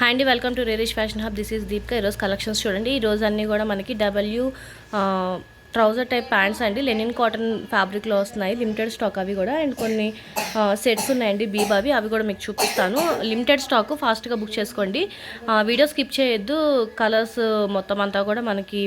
Hi అండి, welcome to Rarish fashion hub. This is Deepika. ఈరోజు collections చూడండి. ఈరోజు అన్నీ కూడా మనకి ట్రౌజర్ టైప్ ప్యాంట్స్ అండి, లెనిన్ కాటన్ ఫ్యాబ్రిక్లో వస్తున్నాయి. లిమిటెడ్ స్టాక్ అవి కూడా. అండ్ కొన్ని సెట్స్ ఉన్నాయండి బీబావి, అవి కూడా మీకు చూపిస్తాను. లిమిటెడ్ స్టాక్, ఫాస్ట్గా బుక్ చేసుకోండి. వీడియో స్కిప్ చేయొద్దు. కలర్స్ మొత్తం అంతా కూడా మనకి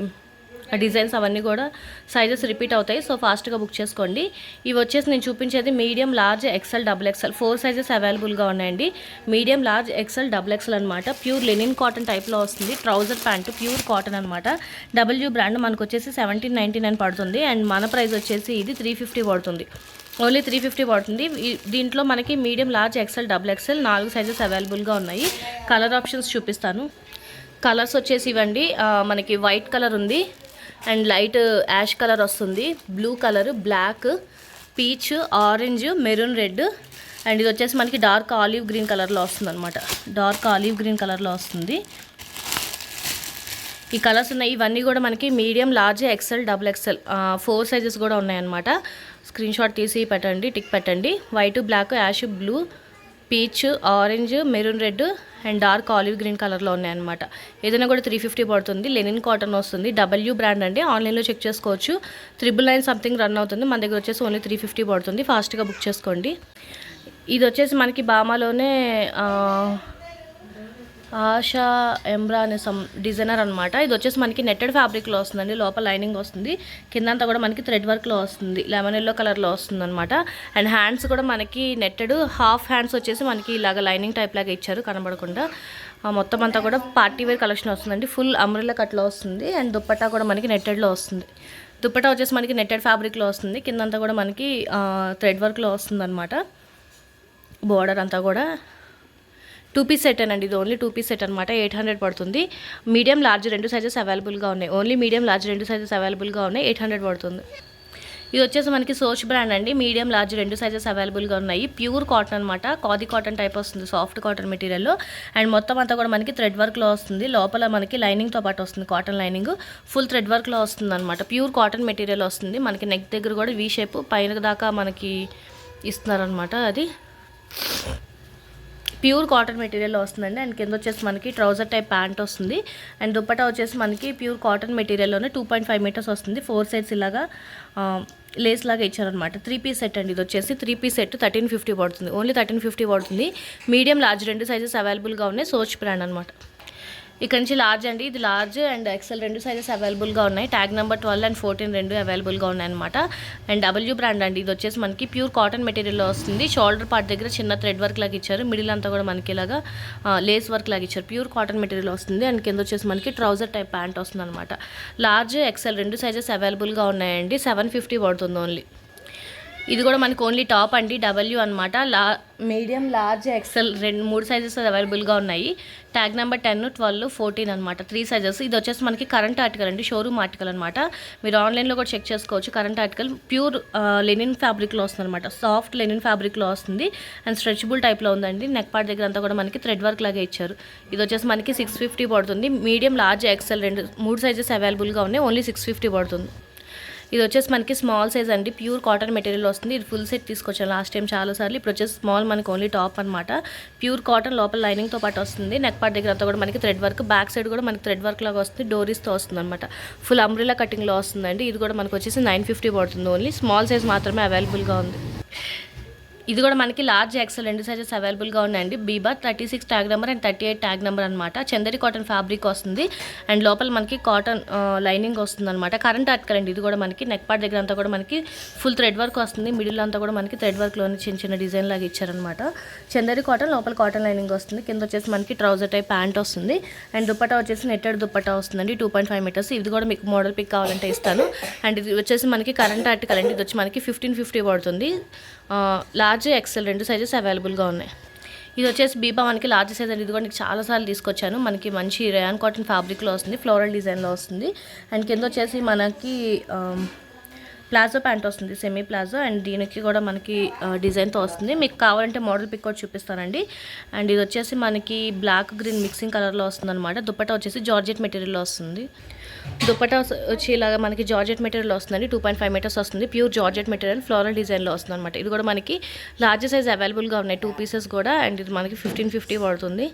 డిజైన్స్ అవన్నీ కూడా సైజెస్ రిపీట్ అవుతాయి. సో ఫాస్ట్గా బుక్ చేసుకోండి. ఇవి వచ్చేసి నేను చూపించేది medium, large, XL, double XL 4 sizes అవైలబుల్గా ఉన్నాయండి. Medium, large, XL, double XL అనమాట. ప్యూర్ లెనిన్ కాటన్ టైప్లో వస్తుంది. ట్రౌజర్ ప్యాంటు ప్యూర్ కాటన్ అనమాట. డబ్ల్యూ బ్రాండ్ మనకు వచ్చేసి 1799 పడుతుంది. అండ్ మన ప్రైస్ వచ్చేసి ఇది 350 పడుతుంది. ఓన్లీ 350 పడుతుంది. దీంట్లో మనకి medium, large, XL, double XL 4 sizes అవైలబుల్గా ఉన్నాయి. కలర్ ఆప్షన్స్ చూపిస్తాను. కలర్స్ వచ్చేసి ఇవ్వండి. మనకి వైట్ కలర్ ఉంది, అండ్ లైట్ యాష్ కలర్ వస్తుంది, blue colour, black, peach, orange, maroon red, and ఇది వచ్చేసి మనకి డార్క్ ఆలివ్ గ్రీన్ కలర్లో వస్తుంది అనమాట. డార్క్ ఆలివ్ గ్రీన్ కలర్లో వస్తుంది. ఈ కలర్స్ ఉన్నాయి. ఇవన్నీ కూడా మనకి medium, large, XL, double XL 4 sizes కూడా ఉన్నాయన్నమాట. స్క్రీన్ షాట్ తీసి పెట్టండి, టిక్ పెట్టండి. White, black, ash, blue, peach, orange, maroon red, and dark olive green కలర్లో ఉన్నాయన్నమాట. ఏదైనా కూడా 350 పడుతుంది. లెనిన్ కాటన్ వస్తుంది. డబ్ల్యూ బ్రాండ్ అండి, ఆన్లైన్లో చెక్ చేసుకోవచ్చు. 999 సంథింగ్ రన్ అవుతుంది. మన దగ్గర వచ్చేసి ఓన్లీ 350 పడుతుంది. ఫాస్ట్గా బుక్ చేసుకోండి. ఇది వచ్చేసి మనకి బామాలోనే ఆశా ఎంబ్రా అనే సమ్ డిజైనర్ అనమాట. ఇది వచ్చేసి మనకి నెట్టెడ్ ఫ్యాబ్రిక్లో వస్తుందండి. లోపల లైనింగ్ వస్తుంది, కిందంతా కూడా మనకి థ్రెడ్ వర్క్లో వస్తుంది. లెమన్ ఎల్లో కలర్లో వస్తుంది అనమాట. అండ్ హ్యాండ్స్ కూడా మనకి నెట్టెడ్, హాఫ్ హ్యాండ్స్ వచ్చేసి మనకి ఇలాగ లైనింగ్ టైప్ లాగా ఇచ్చారు కనబడకుండా. మొత్తం అంతా కూడా పార్టీ వేర్ కలెక్షన్ వస్తుందండి. ఫుల్ అంబ్రెల్లా కట్లో వస్తుంది. అండ్ దుప్పట్టా కూడా మనకి నెట్టెడ్లో వస్తుంది. దుప్పట్టా వచ్చేసి మనకి నెట్టెడ్ ఫ్యాబ్రిక్లో వస్తుంది. కిందంతా కూడా మనకి థ్రెడ్ వర్క్లో వస్తుంది అనమాట. బోర్డర్ అంతా కూడా 2 పీస్ సెట్ అండి. ఇది ఓన్లీ 2 పీస్ సెట్ అనమాట. 800 పడుతుంది. మీడియం, లార్జ్ 2 సైజెస్ అవైలబుల్గా ఉన్నాయి. ఓన్లీ మీడియం, లార్జ్ 2 సైజెస్ అవైలబుల్గా ఉన్నాయి. 800 పడుతుంది. ఇది వచ్చేసి మనకి సోచ్ బ్రాండ్ అండి. మీడియం, లార్జ్ 2 సైజెస్ అవైలబుల్గా ఉన్నాయి. ప్యూర్ కాటన్ అనమాట. కాది కాటన్ టైప్ వస్తుంది, సాఫ్ట్ కాటన్ మెటీరియల్లో. అండ్ మొత్తం అంతా కూడా మనకి థ్రెడ్ వర్క్లో వస్తుంది. లోపల మనకి లైనింగ్తో పాటు వస్తుంది, కాటన్ లైనింగ్ ఫుల్ థ్రెడ్ వర్క్లో వస్తుంది అనమాట. ప్యూర్ కాటన్ మెటీరియల్ వస్తుంది. మనకి నెక్ దగ్గర కూడా వీ షేప్ పైన దాకా మనకి ఇస్తున్నారనమాట. అది ప్యూర్ కాటన్ మెటీరియల్లో వస్తుందండి. అండ్ కింద వచ్చేసి మనకి ట్రౌజర్ టైప్ ప్యాంట్ వస్తుంది. అండ్ దుప్పటా వచ్చేసి మనకి ప్యూర్ కాటన్ మెటీరియల్లోనే 2.5 మీటర్స్ వస్తుంది. 4 సైడ్స్ ఇలాగా లేస్ లాగా ఇచ్చారనమాట. 3 పీస్ సెట్ అండి. ఇది వచ్చేసి 3 పీస్ సెట్ 1350 పడుతుంది. ఓన్లీ 1350 పడుతుంది. మీడియం, లార్జ్ 2 సైజెస్ అవైలబుల్గా ఉన్నాయి. సోచ్ బ్రాండ్ అనమాట. ఇక్కడ నుంచి లార్జ్ అండి. ఇది లార్జ్ అండ్ ఎక్సెల్ 2 సైజెస్ అవైలబుల్గా ఉన్నాయి. ట్యాగ్ నెంబర్ 12 అండ్ 14 2 అవైలబుల్గా ఉన్నాయన్నమాట. అండ్ డబ్ల్యూ బ్రాండ్ అండి. ఇది వచ్చేసి మనకి ప్యూర్ కాటన్ మెటీరియల్లో వస్తుంది. షోల్డర్ పార్ట్ దగ్గర చిన్న థ్రెడ్ వర్క్ లాగా ఇచ్చారు. మిడిల్ అంతా కూడా మనకి ఇలాగా లేస్ వర్క్ లాగా ఇచ్చారు. ప్యూర్ కాటన్ మెటీరియల్ వస్తుంది. అండ్ కింద వచ్చేసి మనకి ట్రౌజర్ టైప్ ప్యాంట్ వస్తుంది అనమాట. లార్జ్, ఎక్సెల్ 2 సైజెస్ అవైలబుల్గా ఉన్నాయండి. 750 పడుతుంది ఓన్లీ. ఇది కూడా మనకి ఓన్లీ టాప్ అండి, డబ్ల్యూ అనమాట. మీడియం, లార్జ్, ఎక్సెల్ 3 సైజెస్ అవైలబుల్గా ఉన్నాయి. ట్యాగ్ నెంబర్ 10, 12, 14 అనమాట. 3 సైజెస్. ఇది వచ్చేసి మనకి కరెంట్ ఆర్టికల్ అండి, షోరూమ్ ఆర్టికల్ అనమాట. మీరు ఆన్లైన్లో కూడా చెక్ చేసుకోవచ్చు. కరెంట్ ఆర్టికల్ ప్యూర్ లెనిన్ ఫ్యాబ్రిక్లో వస్తుంది అనమాట. సాఫ్ట్ లెనిన్ ఫ్యాబ్రిక్లో వస్తుంది. అండ్ స్ట్రెచబుల్ టైప్లో ఉందండి. నెక్ పార్ట్ దగ్గర అంతా కూడా మనకి థ్రెడ్ వర్క్ లాగా ఇచ్చారు. ఇది వచ్చేసి మనకి 650 పడుతుంది. మీడియం, లార్జ్, ఎక్సెల్ 3 సైజెస్ అవైలబుల్గా ఉన్నాయి. ఓన్లీ 650 పడుతుంది. ఇది వచ్చేసి మనకి స్మాల్ సైజ్ అండి. ప్యూర్ కాటన్ మెటీరియల్ వస్తుంది. ఇది ఫుల్ సెట్ తీసుకొచ్చాను లాస్ట్ టైం చాలాసార్లు. ఇప్పుడు వచ్చేసి స్మాల్ మనకి ఓన్లీ టాప్ అనమాట. ప్యూర్ కాటన్, లోపల లైనింగ్తో పాటు వస్తుంది. నెక్ పార్ట్ దగ్గర అంతా కూడా మనకి థ్రెడ్ వర్క్, బ్యాక్ సైడ్ కూడా మనకి థ్రెడ్ వర్క్ లాగా వస్తుంది. డోరీస్తో వస్తుంది అనమాట. ఫుల్ అంబ్రెల్లా కటింగ్లో వస్తుందండి. ఇది కూడా మనకు వచ్చేసి 950 పడుతుంది. ఓన్లీ స్మాల్ సైజ్ మాత్రమే అవైలబుల్గా ఉంది. ఇది కూడా మనకి లార్జ్, ఎక్సెల్ 2 సైజెస్ అవైలబుల్గా ఉన్నాయండి. Biba 36 tag number and 38 tag number అనమాట. చందరి కాటన్ ఫ్యాబ్రిక్ వస్తుంది. అండ్ లోపల మనకి కాటన్ లైనింగ్ వస్తుంది అనమాట. కరెంట్ ఆర్టికల్ అండి. ఇది కూడా మనకి నెక్ పార్ట్ దగ్గర అంతా కూడా మనకి ఫుల్ థ్రెడ్ వర్క్ వస్తుంది. మిడిల్ అంతా కూడా మనకి థ్రెడ్ వర్క్లోని చిన్న చిన్న డిజైన్ లాగా ఇచ్చారనమాట. చందరి కాటన్, లోపల కాటన్ లైనింగ్ వస్తుంది. కింద వచ్చేసి మనకి ట్రౌజర్ టైప్ ప్యాంట్ వస్తుంది. అండ్ దుప్పటా వచ్చేసి నెట్టెడ్ దుప్పటా వస్తుందండి. 2.5 మీటర్స్. ఇది కూడా మీకు మోడల్ పిక్ కావాలంటే ఇస్తాను. అండ్ ఇది వచ్చేసి మనకి కరెంట్ ఆర్టికల్ అండి. ఇది వచ్చి మనకి 1550 పడుతుంది. లార్జ్, ఎక్సెల్ 2 సైజెస్ అవైలబుల్గా ఉన్నాయి. ఇది వచ్చేసి బీబా మనకి లార్జ్ సైజ్ అండి. ఇది కూడా నీకు చాలాసార్లు తీసుకొచ్చాను. మనకి మంచి రేయాన్ కాటన్ ఫ్యాబ్రిక్లో వస్తుంది. ఫ్లోరల్ డిజైన్లో వస్తుంది. అండ్ కింద వచ్చేసి మనకి ప్లాజో ప్యాంట్ వస్తుంది, సెమీ ప్లాజో. అండ్ దీనికి కూడా మనకి డిజైన్తో వస్తుంది. మీకు కావాలంటే మోడల్ పిక్ కూడా చూపిస్తానండి. అండ్ ఇది వచ్చేసి మనకి బ్లాక్ గ్రీన్ మిక్సింగ్ కలర్లో వస్తుంది అనమాట. దుప్పట్టా వచ్చేసి జార్జెట్ మెటీరియల్లో వస్తుంది. దుపట్టా వచ్చి ఇలాగా మనకి జార్జెట్ మెటీరియల్ వస్తుందండి. 2.5 మీటర్స్ వస్తుంది. ప్యూర్ జార్జెట్ మెటీరియల్ ఫ్లోరల్ డిజైన్లో వస్తుంది అనమాట. ఇది కూడా మనకి లార్జ్ సైజ్ అవైలబుల్గా ఉన్నాయి. 2 పీసెస్ కూడా. అండ్ ఇది మనకి 1550 పడుతుంది.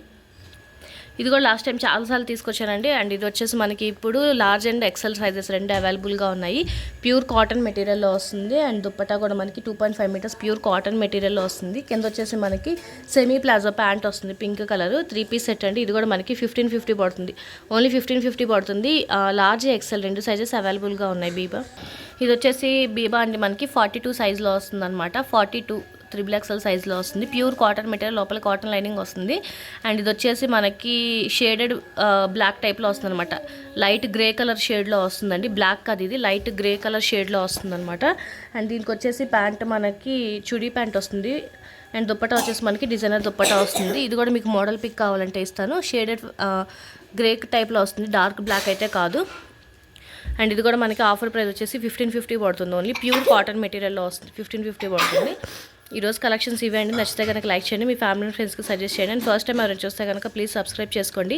ఇది కూడా లాస్ట్ టైం చాలాసార్లు తీసుకొచ్చానండి. అండ్ ఇది వచ్చేసి మనకి ఇప్పుడు లార్జ్ అండ్ ఎక్సెల్ సైజెస్ రెండు అవైలబుల్గా ఉన్నాయి. ప్యూర్ కాటన్ మెటీరియల్లో వస్తుంది. అండ్ దుప్పటా కూడా మనకి 2.5 మీటర్స్ ప్యూర్ కాటన్ మెటీరియల్లో వస్తుంది. కింద వచ్చేసి మనకి సెమీ ప్లాజో ప్యాంట్ వస్తుంది పింక్ కలర్. 3 పీస్ సెట్ అండి. ఇది కూడా మనకి 1550 పడుతుంది. ఓన్లీ 1550 పడుతుంది. లార్జ్ ఎక్సెల్ రెండు సైజెస్ అవైలబుల్గా ఉన్నాయి బీబా. ఇది వచ్చేసి బీబా అండి మనకి 42 సైజ్లో వస్తుంది అనమాట. 42 3XL సైజ్లో వస్తుంది. ప్యూర్ కాటన్ మెటీరియల్, లోపల కాటన్ లైనింగ్ వస్తుంది. అండ్ ఇది వచ్చేసి మనకి షేడెడ్ బ్లాక్ టైప్లో వస్తుంది అనమాట. లైట్ గ్రే కలర్ షేడ్లో వస్తుందండి. బ్లాక్ కాదు, ఇది లైట్ గ్రే కలర్ షేడ్లో వస్తుంది అనమాట. అండ్ దీనికి వచ్చేసి ప్యాంట్ మనకి చుడీ ప్యాంట్ వస్తుంది. అండ్ దుప్పటా వచ్చేసి మనకి డిజైనర్ దుప్పటా వస్తుంది. ఇది కూడా మీకు మోడల్ పిక్ కావాలంటే ఇస్తాను. షేడెడ్ గ్రే టైప్లో వస్తుంది, డార్క్ బ్లాక్ అయితే కాదు. అండ్ ఇది కూడా మనకి ఆఫర్ ప్రైస్ వచ్చేసి 1550 పడుతుంది. ఓన్లీ ప్యూర్ కాటన్ మెటీరియల్లో వస్తుంది. 1550 పడుతుంది. ఈరోజు కలెక్షన్స్ ఇవే అండి. నచ్చితే కనుక లైక్ చేయండి, మీ ఫ్యామిలీ ఫ్రెండ్స్కి సజెస్ట్ చేయండి. అండ్ ఫస్ట్ టైం ఎవరైనా చూస్తే కనుక ప్లీజ్ సబ్స్క్రైబ్ చేసుకోండి.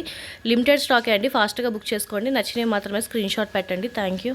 లిమిటెడ్ స్టాకే అండి, ఫాస్ట్గా బుక్ చేసుకోండి. నచ్చినవి మాత్రమే స్క్రీన్ షాట్ పెట్టండి. Thank you.